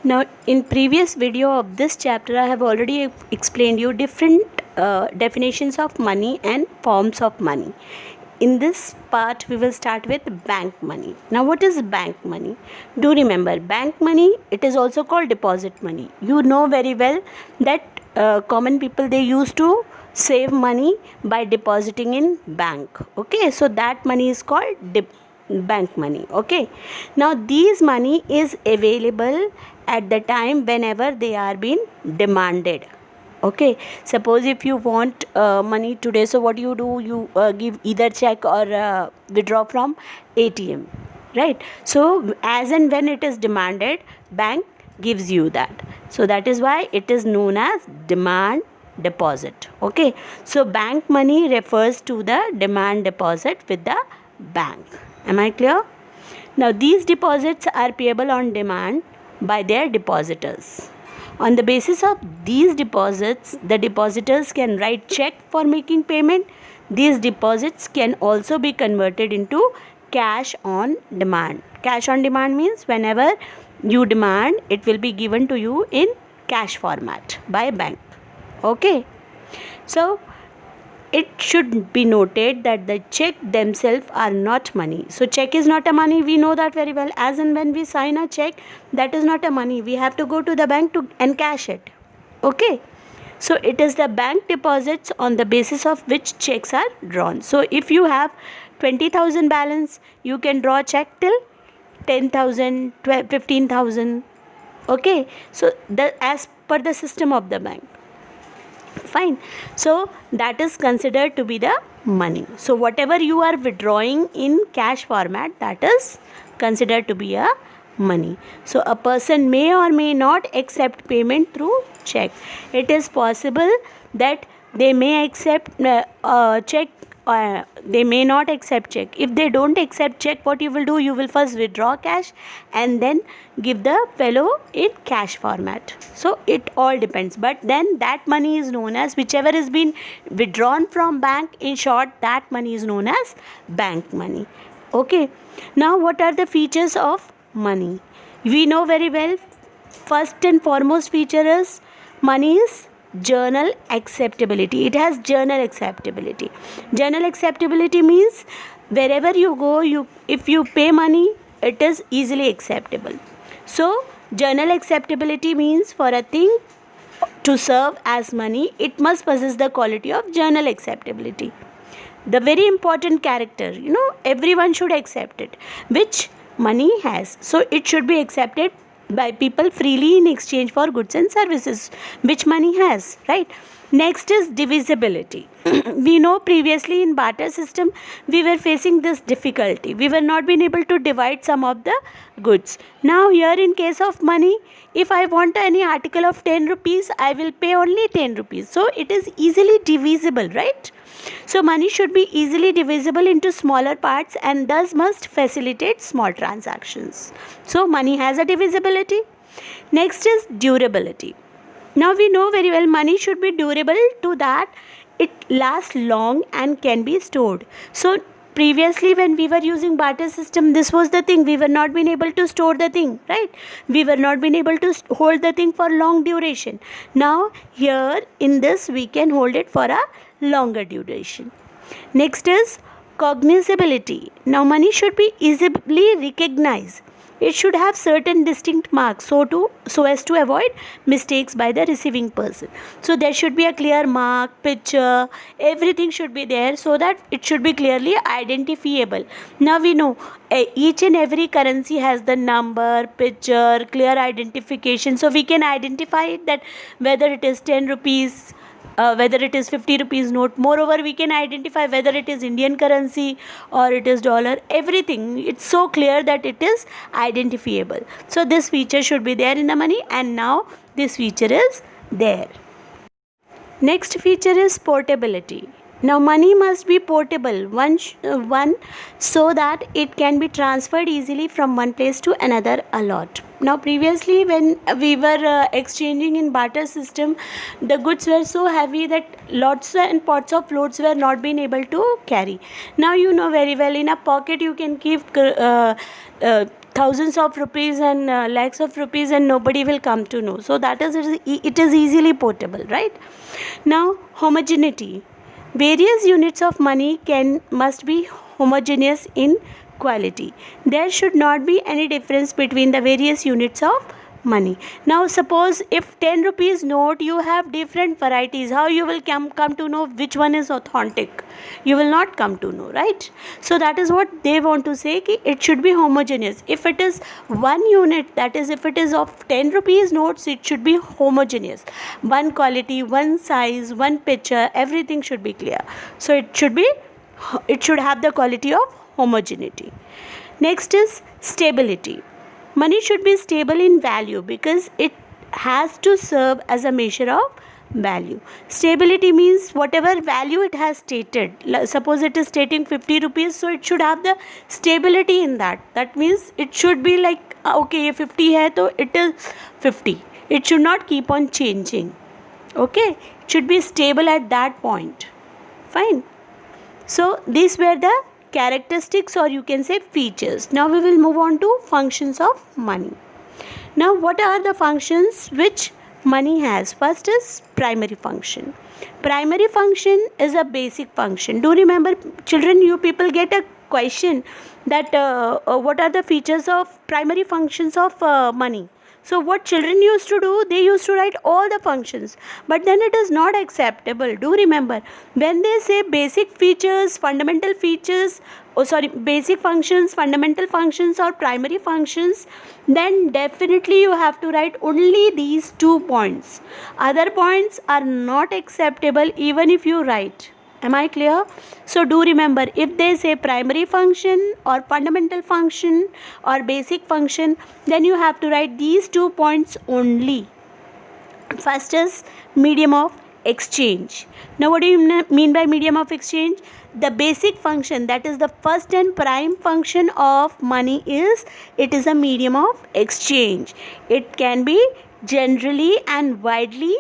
Now, in previous video of this chapter, I have already explained you different definitions of money and forms of money. In this part, we will start with bank money. Now, what is bank money? Do remember, bank money, it is also called deposit money. You know very well that common people, they used to save money by depositing in bank. Okay, so that money is called bank money. Okay, now these money is available at the time whenever they are being demanded. Okay, suppose if you want money today, so what do, you give either check or withdraw from ATM, right? So as and when it is demanded, bank gives you that. So that is why it is known as demand deposit. Okay, so bank money refers to the demand deposit with the bank. Am I clear? Now these deposits are payable on demand by their depositors. On the basis of these deposits, the depositors can write check for making payment. These deposits can also be converted into cash on demand. Cash on demand means whenever you demand, it will be given to you in cash format by bank. Okay, so it should be noted that the check themselves are not money. So check is not a money, we know that very well. As and when we sign a check, that is not a money, we have to go to the bank to encash it. Okay, so it is the bank deposits on the basis of which checks are drawn. So if you have 20,000 balance, you can draw check till 10,000, 15,000. Okay, so as per the system of the bank. Fine, so that is considered to be the money. So whatever you are withdrawing in cash format, that is considered to be a money. So a person may or may not accept payment through check. It is possible that they may accept check, they may not accept check. If they don't accept check, what you will do, you will first withdraw cash and then give the fellow in cash format. So it all depends, but then that money is known as, whichever is been withdrawn from bank, in short, that money is known as bank money. Okay, now what are the features of money? We know very well, first and foremost feature is money is journal acceptability. It has journal acceptability. Journal acceptability means wherever you go, if you pay money, it is easily acceptable. So journal acceptability means for a thing to serve as money, it must possess the quality of journal acceptability. The very important character, everyone should accept it, which money has. So it should be accepted by people freely in exchange for goods and services, which money has, right? Next is divisibility. We know previously in barter system, we were facing this difficulty. We were not being able to divide some of the goods. Now here in case of money, if I want any article of 10 rupees, I will pay only 10 rupees. So it is easily divisible, right? So money should be easily divisible into smaller parts and thus must facilitate small transactions. So money has a divisibility. Next is durability. Now we know very well money should be durable to that it lasts long and can be stored. So previously when we were using barter system, this was the thing, we were not being able to store the thing, right? We were not being able to hold the thing for long duration. Now here in this we can hold it for a longer duration. Next is cognizability. Now money should be easily recognized. It should have certain distinct marks so as to avoid mistakes by the receiving person. So there should be a clear mark, picture, everything should be there so that it should be clearly identifiable. Now we know each and every currency has the number, picture, clear identification. So we can identify it that whether it is 10 rupees, whether it is 50 rupees note. Moreover, we can identify whether it is Indian currency or it is dollar. Everything, it's so clear that it is identifiable. So this feature should be there in the money, and now this feature is there. Next feature is portability. Now money must be portable, one so that it can be transferred easily from one place to another a lot. Now previously when we were exchanging in barter system, the goods were so heavy that lots and pots of loads were not being able to carry. Now you know very well, in a pocket you can keep thousands of rupees and lakhs of rupees, and nobody will come to know. So that is, it is easily portable, right? Now, homogeneity. Various units of money must be homogeneous in quality. There should not be any difference between the various units of money. Now suppose if 10 rupees note, you have different varieties, how you will come to know which one is authentic? You will not come to know, right? So that is what they want to say, ki it should be homogeneous. If it is one unit, that is if it is of 10 rupees notes, it should be homogeneous, one quality, one size, one picture, everything should be clear. So it should have the quality of homogeneity. Next is stability. Money should be stable in value because it has to serve as a measure of value. Stability means whatever value it has stated. Suppose it is stating 50 rupees, so it should have the stability in that. That means it should be like, okay, 50 hai, so it is 50. It should not keep on changing. Okay, it should be stable at that point. Fine. So these were the characteristics, or you can say features. Now we will move on to functions of money. Now what are the functions which money has? First is primary function. Primary function is a basic function. Do remember, children, you people get a question that what are the features of primary functions of money? So what children used to do, they used to write all the functions, but then it is not acceptable. Do remember, when they say basic features, fundamental features, basic functions, fundamental functions, or primary functions, then definitely you have to write only these 2 points. Other points are not acceptable even if you write. Am I clear? So do remember, if they say primary function or fundamental function or basic function, then you have to write these 2 points only. First is medium of exchange. Now what do you mean by medium of exchange? The basic function, that is the first and prime function of money, is it is a medium of exchange. It can be generally and widely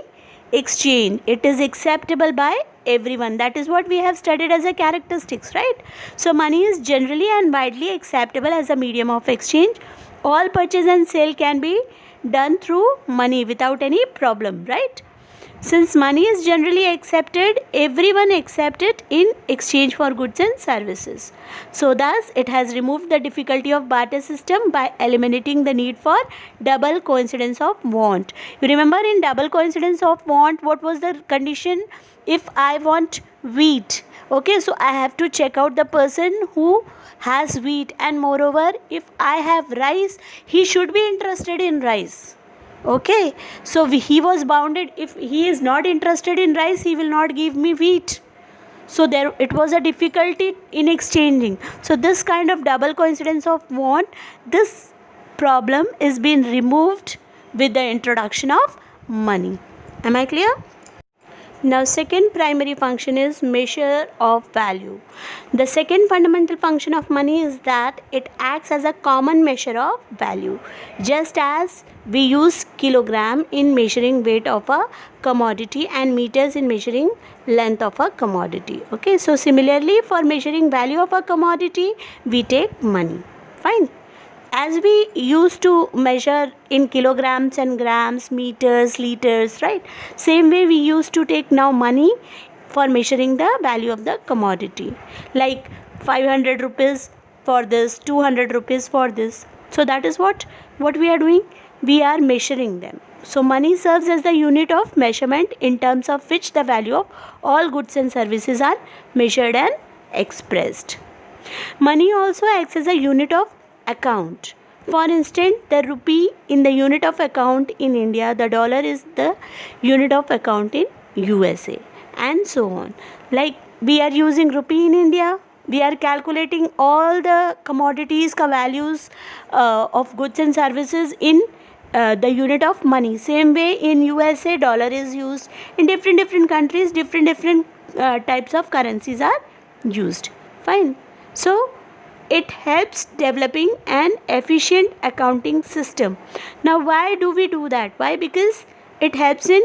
exchanged. It is acceptable by everyone. That is what we have studied as a characteristics, right? So money is generally and widely acceptable as a medium of exchange. All purchase and sale can be done through money without any problem, right? Since money is generally accepted, everyone accepts it in exchange for goods and services. So thus it has removed the difficulty of barter system by eliminating the need for double coincidence of want. You remember, in double coincidence of want, what was the condition? If I want wheat, okay, so I have to check out the person who has wheat, and moreover, if I have rice, he should be interested in rice. Okay, so he was bounded. If he is not interested in rice, he will not give me wheat. So there it was a difficulty in exchanging. So this kind of double coincidence of want, this problem is being removed with the introduction of money. Am I clear? Now second primary function is measure of value. The second fundamental function of money is that it acts as a common measure of value. Just as we use kilogram in measuring weight of a commodity and meters in measuring length of a commodity. Okay, so similarly for measuring value of a commodity, we take money. Fine. As we used to measure in kilograms and grams, meters, liters, right? Same way we used to take now money for measuring the value of the commodity. Like 500 rupees for this, 200 rupees for this. So that is what we are doing. We are measuring them. So money serves as the unit of measurement in terms of which the value of all goods and services are measured and expressed. Money also acts as a unit of account. For instance, the rupee in the unit of account in India, the dollar is the unit of account in USA, and so on. Like we are using rupee in India, we are calculating all the commodities ka values of goods and services in the unit of money. Same way in USA, dollar is used. In different countries, different types of currencies are used. Fine. So it helps developing an efficient accounting system. Now why do we do that? Why? Because it helps in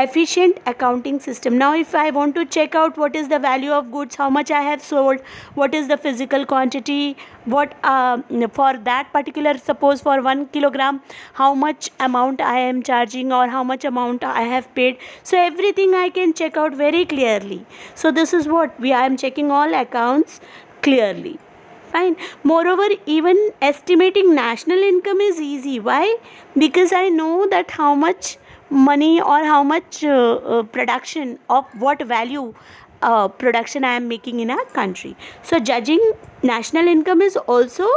efficient accounting system. Now if I want to check out what is the value of goods, how much I have sold, what is the physical quantity, what for that particular, suppose for 1 kilogram, how much amount I am charging or how much amount I have paid, so everything I can check out very clearly. So this is what I am checking all accounts clearly. Fine. Moreover, even estimating national income is easy. Why? Because I know that how much money or how much production of what value production I am making in a country. So judging national income is also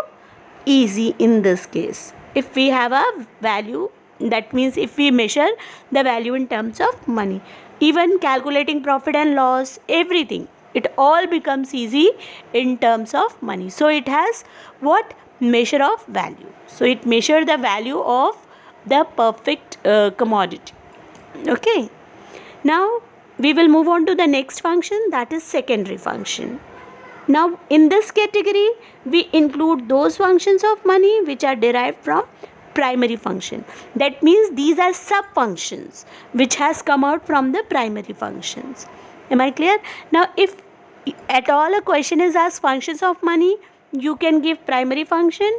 easy in this case. If we have a value, that means if we measure the value in terms of money, even calculating profit and loss, everything, it all becomes easy in terms of money. So it has what? Measure of value. So it measures the value of the perfect commodity. Okay. Now we will move on to the next function, that is secondary function. Now in this category we include those functions of money which are derived from primary function. That means these are sub functions which has come out from the primary functions. Am I clear? Now if at all a question is asked functions of money, you can give primary function,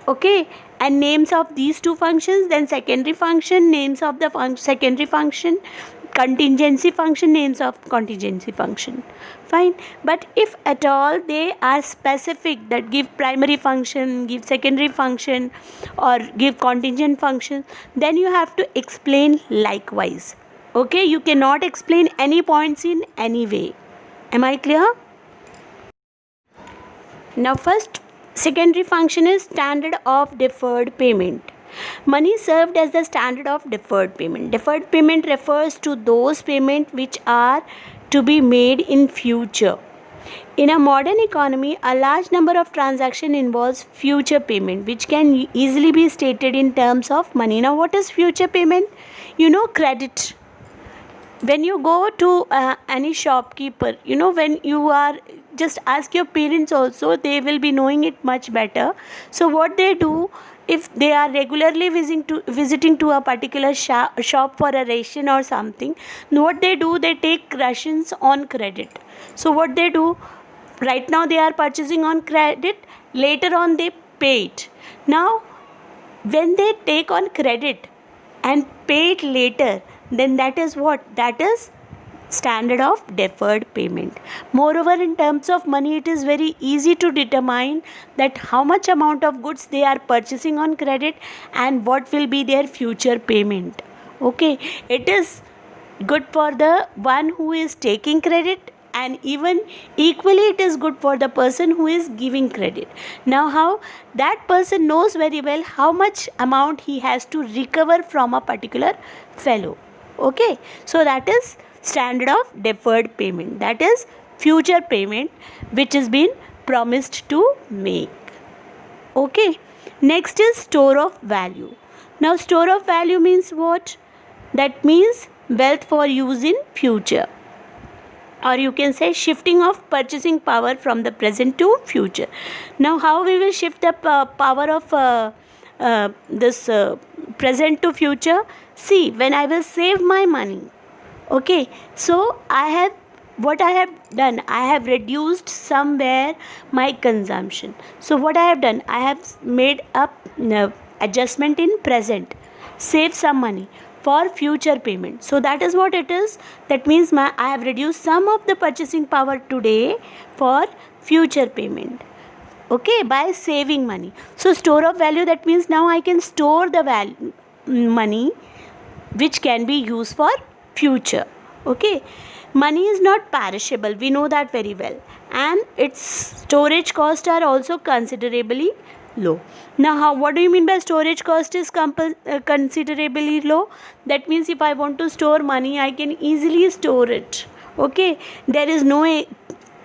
okay, and names of these two functions, then secondary function, names of the secondary function, contingency function, names of contingency function. Fine. But if at all they are specific, that give primary function, give secondary function, or give contingent function, then you have to explain likewise. Okay, you cannot explain any points in any way. Am I clear? Now first secondary function is standard of deferred payment. Money served as the standard of deferred payment. Deferred payment refers to those payments which are to be made in future. In a modern economy, a large number of transactions involves future payment, which can easily be stated in terms of money. Now what is future payment? You know, credit. When you go to any shopkeeper, when you are, just ask your parents also, they will be knowing it much better. So what they do, if they are regularly visiting to a particular shop for a ration or something, what they do, they take rations on credit. So what they do, right now they are purchasing on credit, later on they pay it. Now when they take on credit and pay it later, then that is what? That is standard of deferred payment. Moreover, in terms of money, it is very easy to determine that how much amount of goods they are purchasing on credit and what will be their future payment. Okay, it is good for the one who is taking credit, and even equally it is good for the person who is giving credit. Now how? That person knows very well how much amount he has to recover from a particular fellow. Okay, so that is standard of deferred payment, that is future payment which is been promised to make. Okay, next is store of value. Now store of value means what? That means wealth for use in future, or you can say shifting of purchasing power from the present to future. Now how we will shift the power of this present to future? See, when I will save my money, okay, so what I have done, I have reduced somewhere my consumption. So what I have done, I have made up adjustment in present, save some money for future payment. So that is what it is. That means I have reduced some of the purchasing power today for future payment. Okay, by saving money. So store of value, that means now I can store the money which can be used for future. Okay, money is not perishable, we know that very well, and its storage costs are also considerably low. Now what do you mean by storage cost is considerably low? That means if I want to store money, I can easily store it. Okay, there is no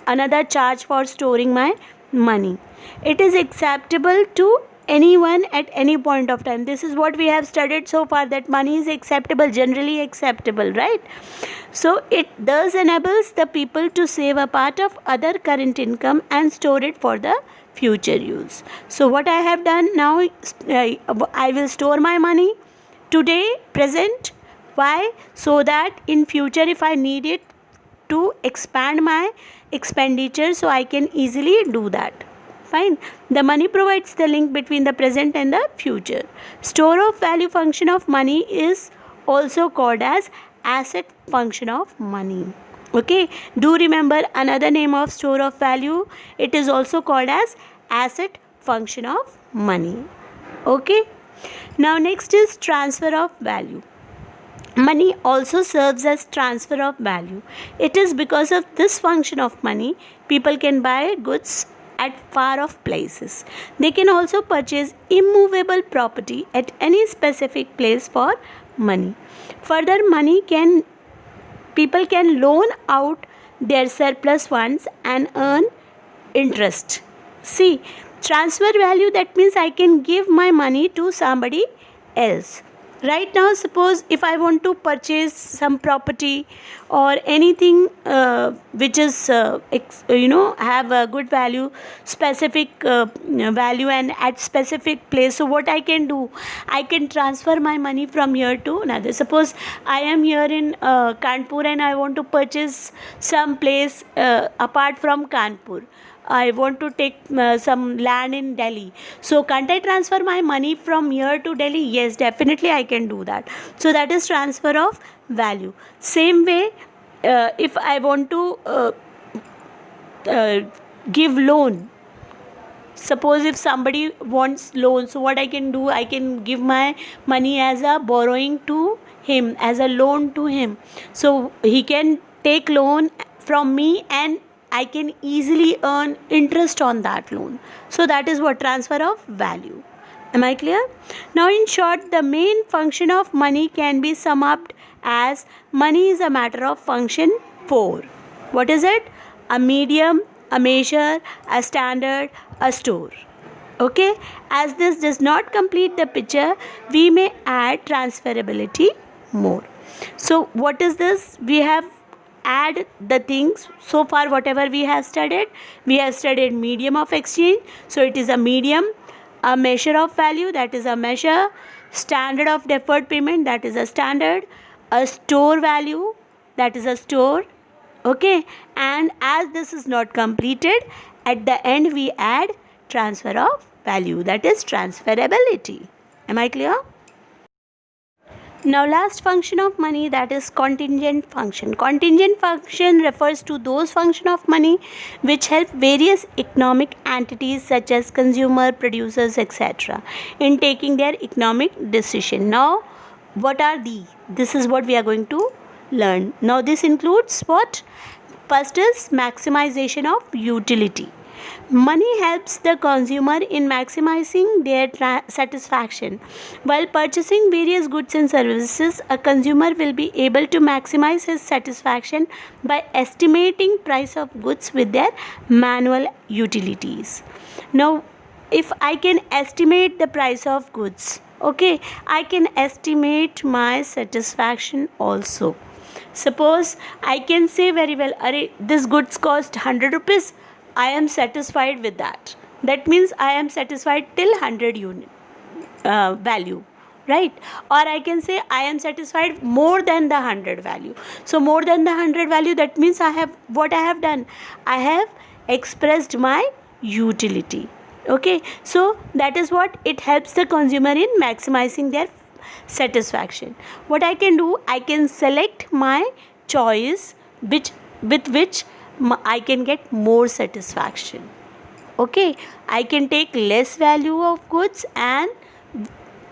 another charge for storing my money. It is acceptable to anyone at any point of time. This is what we have studied so far, that money is acceptable, generally acceptable, right? So it thus enables the people to save a part of other current income and store it for the future use. So what I have done now, I will store my money today, present, Why? So that in future if I need it to expand my expenditure, so I can easily do that. Fine. The money provides the link between the present and the future. Store of value function of money is also called as asset function of money. Okay, do remember another name of store of value, it is also called as asset function of money. Okay, now next is transfer of value. Money also serves as transfer of value. It is because of this function of money people can buy goods at far off places. They can also purchase immovable property at any specific place for money. Further, people can loan out their surplus funds and earn interest. See, transfer value, that means I can give my money to somebody else. Right now, suppose if I want to purchase some property or anything which is have a good value, specific value and at specific place, so what I can do, I can transfer my money from here to another. Suppose I am here in Kanpur and I want to purchase some place apart from Kanpur. I want to take some land in Delhi. So can't I transfer my money from here to Delhi? Yes, definitely I can do that. So that is transfer of value. Same way, if I want to give loan, suppose if somebody wants loan, so what I can do, I can give my money as a borrowing to him, as a loan to him. So he can take loan from me and I can easily earn interest on that loan. So that is what transfer of value. Am I clear? Now in short, the main function of money can be summed up as money is a matter of function 4. What is it? A medium, a measure, a standard, a store. Okay, as this does not complete the picture, we may add transferability more. So what is this? We have add the things. So far whatever we have studied medium of exchange, so it is a medium. A measure of value, that is a measure. Standard of deferred payment, that is a standard. A store value, that is a store. Okay, and as this is not completed, at the end we add transfer of value, that is transferability. Am I clear? Now last function of money, that is contingent function. Contingent function refers to those function of money which help various economic entities such as consumer, producers, etc. in taking their economic decision. Now what are these? This is what we are going to learn. Now this includes what? First is maximization of utility. Money helps the consumer in maximizing their satisfaction. While purchasing various goods and services, a consumer will be able to maximize his satisfaction by estimating price of goods with their manual utilities. Now, if I can estimate the price of goods, okay, I can estimate my satisfaction also. Suppose I can say very well, this goods cost 100 rupees. I am satisfied with that. That means I am satisfied till 100 unit value, right? Or I can say I am satisfied more than the 100 value. So more than the 100 value, that means I have done. I have expressed my utility. Okay, so that is what it helps the consumer in maximizing their satisfaction. What I can do, I can select my choice with which I can get more satisfaction. Okay, I can take less value of goods and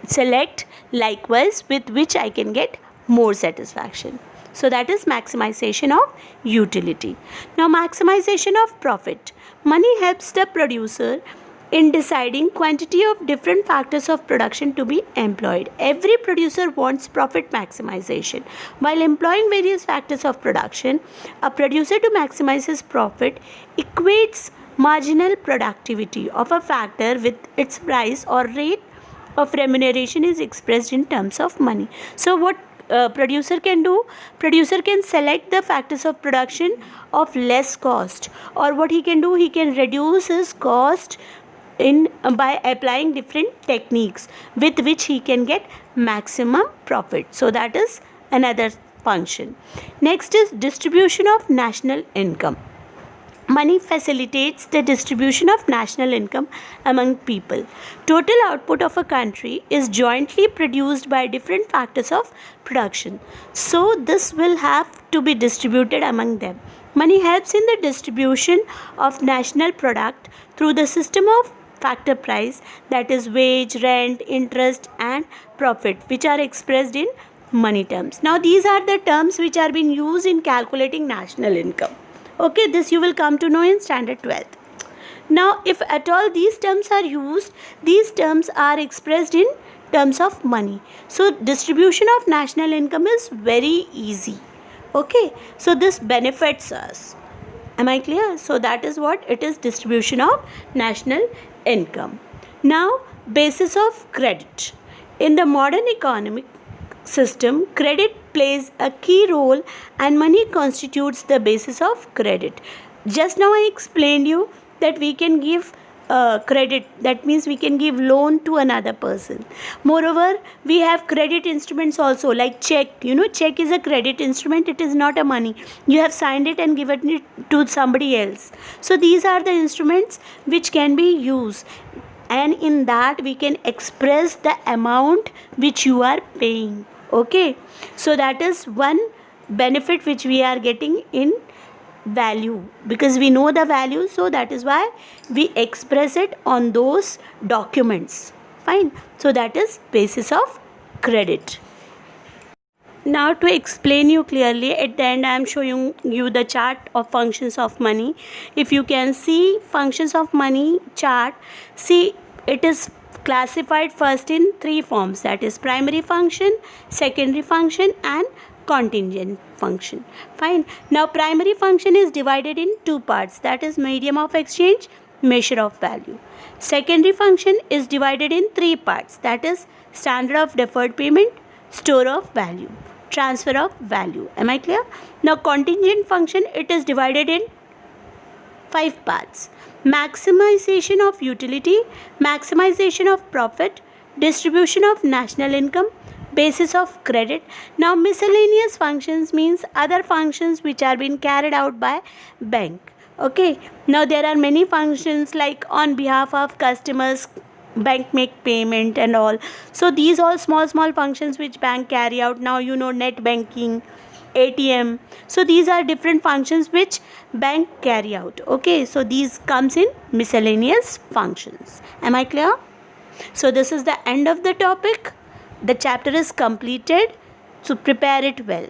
select likewise with which I can get more satisfaction. So that is maximization of utility. Now maximization of profit. Money helps the producer in deciding quantity of different factors of production to be employed. Every producer wants profit maximization. While employing various factors of production, a producer to maximize his profit equates marginal productivity of a factor with its price or rate of remuneration is expressed in terms of money. So what producer can do? Producer can select the factors of production of less cost, or what he can do, he can reduce his cost by applying different techniques with which he can get maximum profit. So that is another function. Next is distribution of national income. Money facilitates the distribution of national income among people. Total output of a country is jointly produced by different factors of production. So this will have to be distributed among them. Money helps in the distribution of national product through the system of factor price, that is wage, rent, interest and profit, which are expressed in money terms. Now these are the terms which are being used in calculating national income. Okay, this you will come to know in standard 12th. Now, if at all these terms are used, these terms are expressed in terms of money. So, distribution of national income is very easy. Okay, so this benefits us. Am I clear? So, that is what it is, distribution of national income. Now, basis of credit. In the modern economic system, credit plays a key role and money constitutes the basis of credit. Just now I explained you that we can give credit, that means we can give loan to another person. Moreover, we have credit instruments also, like check. You know, check is a credit instrument, it is not a money. You have signed it and given it to somebody else. So these are the instruments which can be used, and in that we can express the amount which you are paying. Okay, so that is one benefit which we are getting in value, because we know the value, so that is why we express it on those documents. Fine, so that is basis of credit. Now to explain you clearly, at the end I am showing you the chart of functions of money. If you can see functions of money chart, see it is classified first in three forms, that is primary function, secondary function and contingent function. Fine. Now primary function is divided in two parts, that is medium of exchange, measure of value. Secondary function is divided in three parts, that is standard of deferred payment, store of value, transfer of value. Am I clear? Now contingent function, it is divided in five parts: maximization of utility, maximization of profit, distribution of national income, basis of credit. Now miscellaneous functions means other functions which are being carried out by bank. Okay, now there are many functions like on behalf of customers, bank make payment and all. So these all small functions which bank carry out. Now you know net banking, ATM. So these are different functions which bank carry out. Okay, so these comes in miscellaneous functions. Am I clear? So this is the end of the topic. The chapter is completed, so prepare it well.